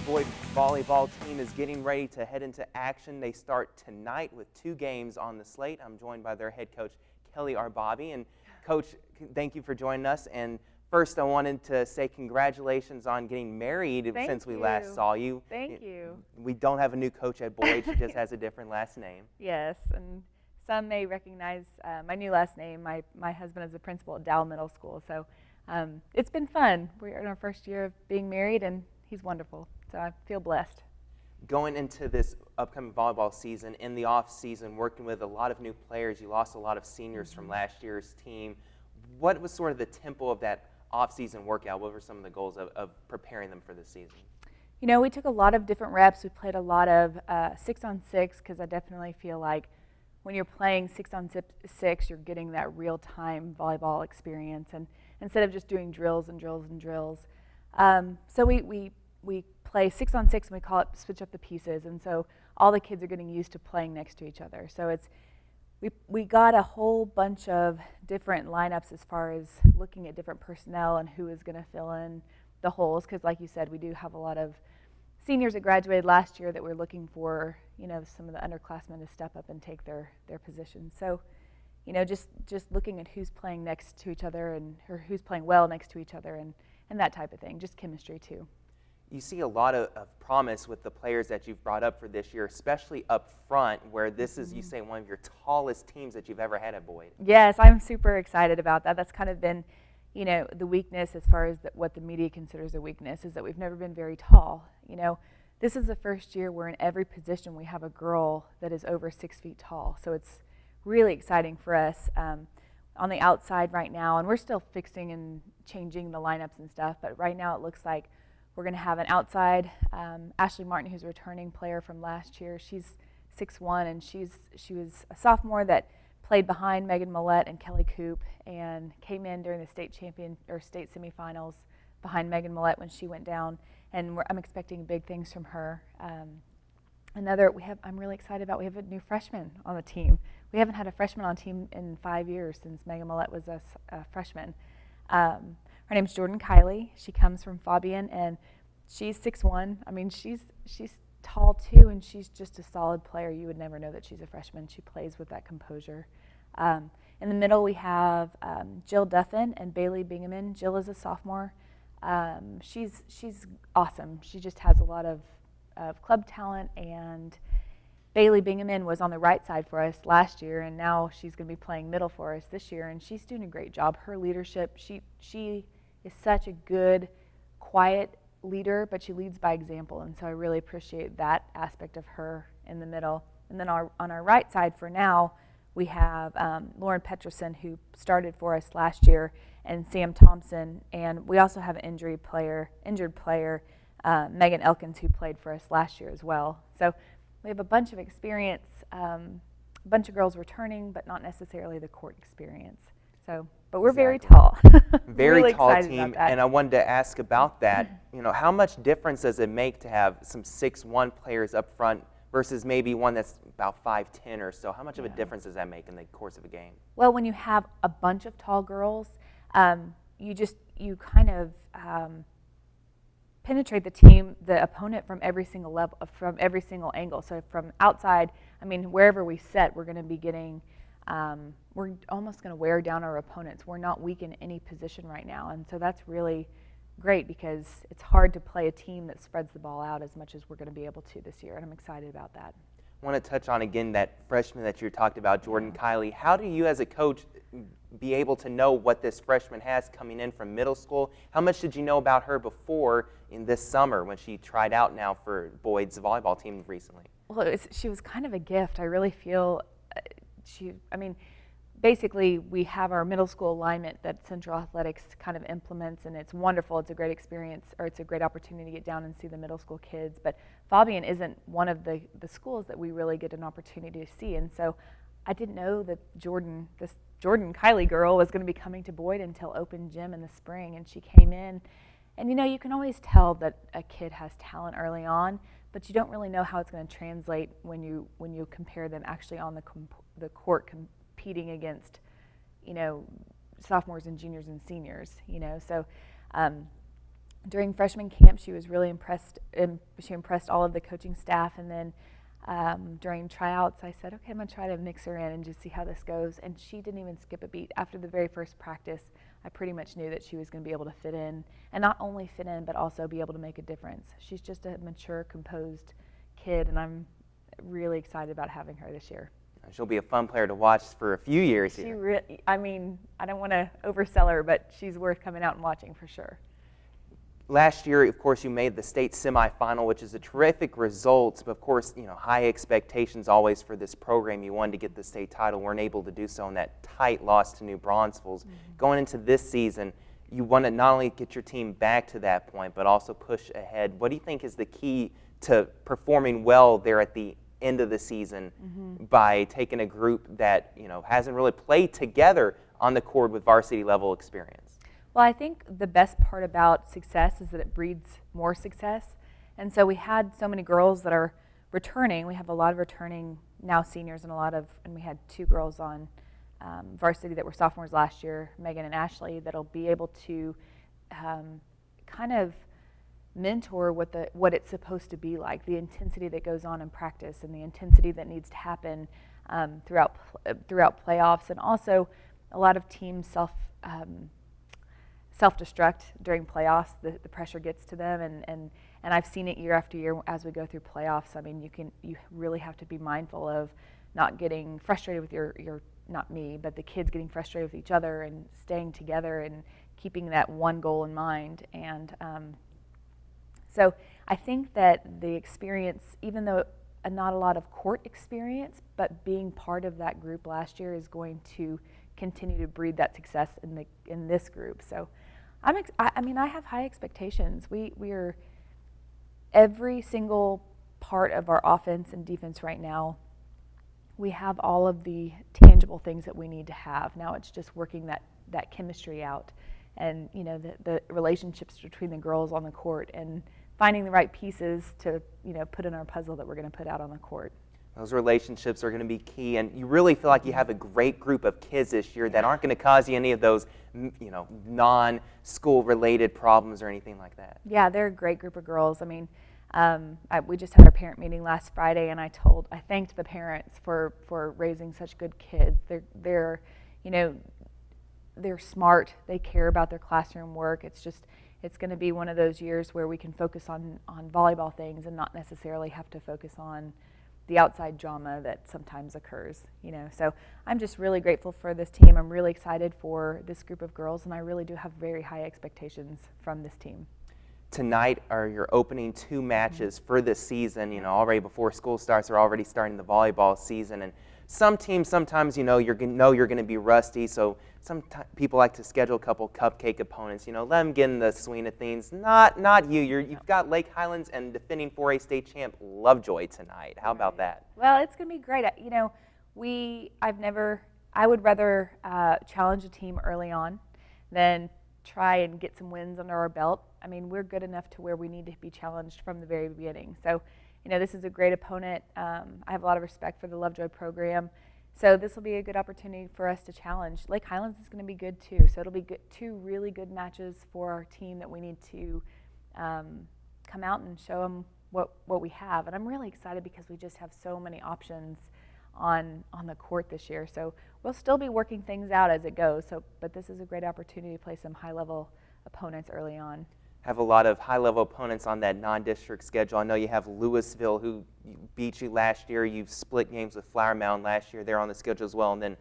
Boyd volleyball team is getting ready to head into action. They start tonight with 2 games on the slate. I'm joined by their head coach, Kelly Arbabi. And Coach, thank you for joining us. And first, I wanted to say congratulations on getting married since we last saw you. Thank you. We don't have a new coach at Boyd. She just has a different last name. Yes, and some may recognize my new last name. My husband is a principal at Dow Middle School, so it's been fun. We're in our first year of being married, and he's wonderful, so I feel blessed. Going into this upcoming volleyball season, in the off season, working with a lot of new players, you lost a lot of seniors from last year's team. What was sort of the tempo of that off-season workout? What were some of the goals of preparing them for the season? You know, we took a lot of different reps. We played a lot of 6-on-6 because I definitely feel like when you're playing 6-on-6, you're getting that real-time volleyball experience, and instead of just doing drills and drills and drills. So we play 6-on-6, and we call it switch up the pieces, and so all the kids are getting used to playing next to each other. So we got a whole bunch of different lineups as far as looking at different personnel and who is going to fill in the holes, because like you said, we do have a lot of seniors that graduated last year that we're looking for, you know, some of the underclassmen to step up and take their positions. So, you know, just looking at who's playing next to each other or who's playing well next to each other and that type of thing, just chemistry too. You see a lot of promise with the players that you've brought up for this year, especially up front, where this is, you say, one of your tallest teams that you've ever had at Boyd. Yes, I'm super excited about that. That's kind of been, you know, the weakness as far as what the media considers a weakness is that we've never been very tall. You know, this is the first year where in every position we have a girl that is over 6 feet tall. So it's really exciting for us on the outside right now, and we're still fixing and changing the lineups and stuff, but right now it looks like we're going to have an outside, Ashley Martin, who's a returning player from last year. She's 6'1", and she was a sophomore that played behind Megan Millette and Kelly Coop, and came in during the state semifinals behind Megan Millette when she went down. And I'm expecting big things from her. I'm really excited about. We have a new freshman on the team. We haven't had a freshman on the team in 5 years since Megan Millette was a freshman. Her name's Jordan Kiley. She comes from Fabian, and she's 6'1". I mean, she's tall too, and she's just a solid player. You would never know that she's a freshman. She plays with that composure. In the middle, we have Jill Duffin and Bailey Bingaman. Jill is a sophomore. She's awesome. She just has a lot of club talent, and Bailey Bingaman was on the right side for us last year, and now she's going to be playing middle for us this year, and she's doing a great job. Her leadership, she is such a good, quiet leader, but she leads by example, and so I really appreciate that aspect of her in the middle. And then on our right side for now, we have Lauren Peterson, who started for us last year, and Sam Thompson, and we also have an injured player, Megan Elkins, who played for us last year as well. So we have a bunch of experience, a bunch of girls returning, but not necessarily the court experience. So, but we're very tall. Very really tall excited team, about that. and I wanted to ask about that. You know, how much difference does it make to have some 6'1" players up front versus maybe one that's about 5'10" or so? How much of a difference does that make in the course of a game? Well, when you have a bunch of tall girls, you kind of penetrate the opponent from every single level, from every single angle. So from outside, I mean, wherever we set, we're going to be getting, we're almost going to wear down our opponents. We're not weak in any position right now, and so that's really great because it's hard to play a team that spreads the ball out as much as we're going to be able to this year, and I'm excited about that. I want to touch on again that freshman that you talked about, Jordan Kiley. How do you as a coach be able to know what this freshman has coming in from middle school? How much did you know about her before in this summer when she tried out now for Boyd's volleyball team recently? Well, she was kind of a gift. I really feel basically we have our middle school alignment that Central Athletics kind of implements, and it's wonderful. It's a great experience, or it's a great opportunity to get down and see the middle school kids. But Fabian isn't one of the schools that we really get an opportunity to see, and so I didn't know that this Jordan Kiley girl was going to be coming to Boyd until open gym in the spring, and she came in. And you know, you can always tell that a kid has talent early on, but you don't really know how it's going to translate when you compare them actually on the court competing against, you know, sophomores and juniors and seniors. You know, so during freshman camp, she was really impressed. She impressed all of the coaching staff, and then during tryouts, I said, okay, I'm going to try to mix her in and just see how this goes. And she didn't even skip a beat. After the very first practice, I pretty much knew that she was going to be able to fit in, and not only fit in, but also be able to make a difference. She's just a mature, composed kid, and I'm really excited about having her this year. She'll be a fun player to watch for a few years here. I don't want to oversell her, but she's worth coming out and watching for sure. Last year, of course, you made the state semifinal, which is a terrific result. But of course, high expectations always for this program. You wanted to get the state title, weren't able to do so in that tight loss to New Braunfels. Mm-hmm. Going into this season, you want to not only get your team back to that point, but also push ahead. What do you think is the key to performing well there at the end of the season by taking a group that hasn't really played together on the court with varsity level experience? Well, I think the best part about success is that it breeds more success. And so we had so many girls that are returning. We have a lot of returning now seniors and we had 2 girls on varsity that were sophomores last year, Megan and Ashley, that'll be able to kind of mentor what it's supposed to be like, the intensity that goes on in practice and the intensity that needs to happen throughout playoffs, and also a lot of teams self-destruct during playoffs. The pressure gets to them, and I've seen it year after year as we go through playoffs. I mean, you really have to be mindful of not getting frustrated with your not me, but the kids getting frustrated with each other and staying together and keeping that one goal in mind. And so I think that the experience, even though not a lot of court experience, but being part of that group last year is going to continue to breed that success in this group. So I have high expectations. We are every single part of our offense and defense right now. We have all of the tangible things that we need to have. Now it's just working that chemistry out, and the relationships between the girls on the court, and finding the right pieces to put in our puzzle that we're going to put out on the court. Those relationships are going to be key, and you really feel like you have a great group of kids this year that aren't going to cause you any of those, non-school related problems or anything like that. Yeah, they're a great group of girls. I mean, we just had our parent meeting last Friday, and I thanked the parents for raising such good kids. They're smart. They care about their classroom work. It's going to be one of those years where we can focus on volleyball things and not necessarily have to focus on the outside drama that sometimes occurs, So I'm just really grateful for this team. I'm really excited for this group of girls, and I really do have very high expectations from this team. Tonight are your opening 2 matches for this season. Already before school starts, they're already starting the volleyball season. And some teams, sometimes, you're going to be rusty. So some people like to schedule a couple cupcake opponents. Let them get in the swing of things. Not you. You've got Lake Highlands and defending 4A state champ Lovejoy tonight. How about that? Well, it's going to be great. I would rather challenge a team early on than try and get some wins under our belt. I mean, we're good enough to where we need to be challenged from the very beginning. So, this is a great opponent. I have a lot of respect for the Lovejoy program. So this will be a good opportunity for us to challenge. Lake Highlands is going to be good too. So it'll be 2 really good matches for our team that we need to come out and show them what we have. And I'm really excited because we just have so many options on the court this year. So we'll still be working things out as it goes. But this is a great opportunity to play some high-level opponents early on. Have a lot of high-level opponents on that non-district schedule. I know you have Louisville, who beat you last year. You've split games with Flower Mound last year. They're on the schedule as well. And then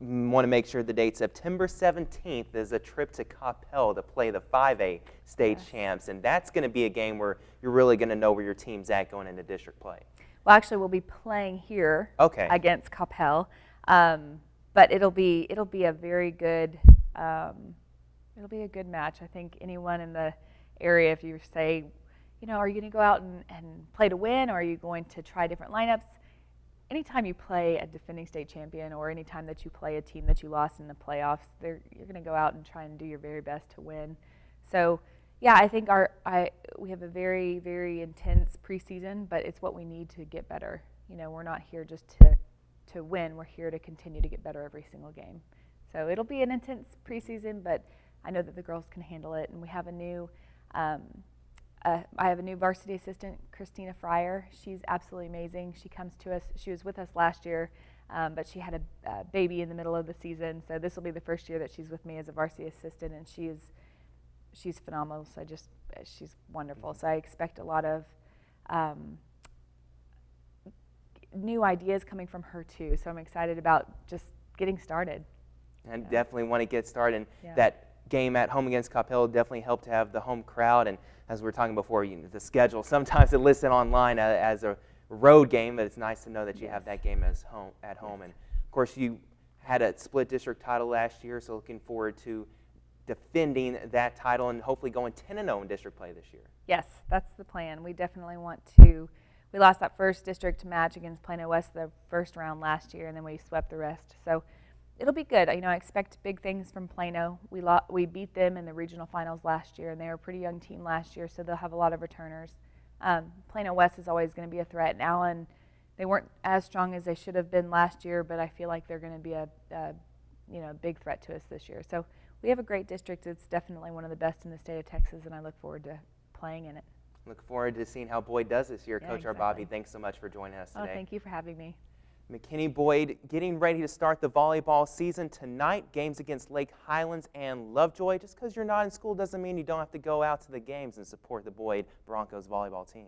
want to make sure the date, September 17th, is a trip to Coppell to play the 5A state champs. And that's going to be a game where you're really going to know where your team's at going into district play. Well, actually, we'll be playing here against Coppell. But it'll be a very good it'll be a good match. I think anyone in the area, if you say, are you going to go out and play to win, or are you going to try different lineups? Anytime you play a defending state champion, or anytime that you play a team that you lost in the playoffs, you're going to go out and try and do your very best to win. So, yeah, I think we have a very, very intense preseason, but it's what we need to get better. We're not here just to win. We're here to continue to get better every single game. So it'll be an intense preseason, but I know that the girls can handle it, and we have a new I have a new varsity assistant, Christina Fryer. She's absolutely amazing. She comes to us. She was with us last year, but she had a baby in the middle of the season. So this will be the first year that she's with me as a varsity assistant, and she's phenomenal. So she's wonderful. So I expect a lot of new ideas coming from her too. So I'm excited about just getting started. And definitely want to get started. And Yeah. that game at home against Capel definitely helped to have the home crowd. And as we were talking before, the schedule, sometimes it lists it online as a road game, but it's nice to know that you have that game at home. Yes. And of course, you had a split district title last year, so looking forward to defending that title and hopefully going 10-0 in district play this year. Yes, that's the plan. We definitely want to. We lost that first district match against Plano West the first round last year, and then we swept the rest. So it'll be good. I expect big things from Plano. We beat them in the regional finals last year, and they were a pretty young team last year, so they'll have a lot of returners. Plano West is always going to be a threat. And Allen, they weren't as strong as they should have been last year, but I feel like they're going to be a big threat to us this year. So we have a great district. It's definitely one of the best in the state of Texas, and I look forward to playing in it. Look forward to seeing how Boyd does this year. Yeah, Coach exactly. Arbabi, thanks so much for joining us today. Oh, thank you for having me. McKinney Boyd getting ready to start the volleyball season tonight. Games against Lake Highlands and Lovejoy. Just because you're not in school doesn't mean you don't have to go out to the games and support the Boyd Broncos volleyball team.